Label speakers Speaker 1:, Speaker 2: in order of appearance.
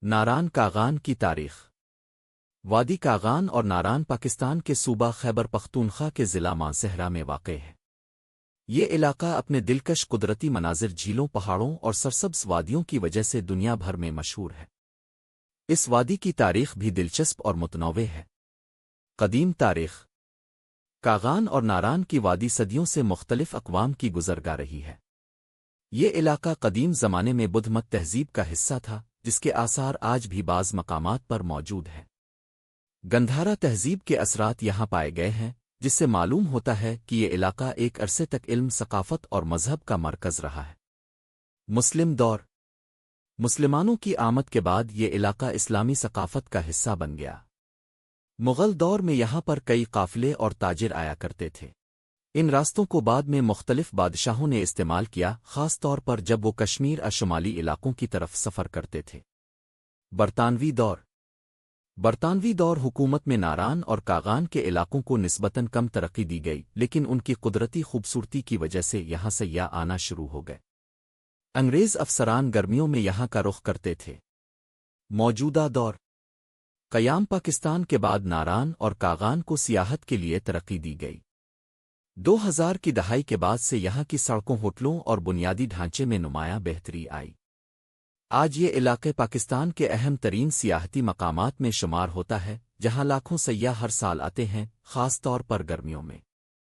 Speaker 1: ناران کاغان کی تاریخ۔ وادی کاغان اور ناران پاکستان کے صوبہ خیبر پختونخوا کے ضلع مانسہرہ میں واقع ہے۔ یہ علاقہ اپنے دلکش قدرتی مناظر، جھیلوں، پہاڑوں اور سرسبز وادیوں کی وجہ سے دنیا بھر میں مشہور ہے۔ اس وادی کی تاریخ بھی دلچسپ اور متنوع ہے۔ قدیم تاریخ۔ کاغان اور ناران کی وادی صدیوں سے مختلف اقوام کی گزرگا رہی ہے۔ یہ علاقہ قدیم زمانے میں بدھ مت تہذیب کا حصہ تھا، جس کے آثار آج بھی بعض مقامات پر موجود ہیں۔ گندھارا تہذیب کے اثرات یہاں پائے گئے ہیں، جس سے معلوم ہوتا ہے کہ یہ علاقہ ایک عرصے تک علم، ثقافت اور مذہب کا مرکز رہا ہے۔ مسلم دور۔ مسلمانوں کی آمد کے بعد یہ علاقہ اسلامی ثقافت کا حصہ بن گیا۔ مغل دور میں یہاں پر کئی قافلے اور تاجر آیا کرتے تھے۔ ان راستوں کو بعد میں مختلف بادشاہوں نے استعمال کیا، خاص طور پر جب وہ کشمیر اور شمالی علاقوں کی طرف سفر کرتے تھے۔ برطانوی دور۔ برطانوی دور حکومت میں ناران اور کاغان کے علاقوں کو نسبتاً کم ترقی دی گئی، لیکن ان کی قدرتی خوبصورتی کی وجہ سے یہاں سیاح آنا شروع ہو گئے۔ انگریز افسران گرمیوں میں یہاں کا رخ کرتے تھے۔ موجودہ دور۔ قیام پاکستان کے بعد ناران اور کاغان کو سیاحت کے لیے ترقی دی گئی۔ 2000 کی دہائی کے بعد سے یہاں کی سڑکوں، ہوٹلوں اور بنیادی ڈھانچے میں نمایاں بہتری آئی۔ آج یہ علاقے پاکستان کے اہم ترین سیاحتی مقامات میں شمار ہوتا ہے، جہاں لاکھوں سیاح ہر سال آتے ہیں، خاص طور پر گرمیوں میں۔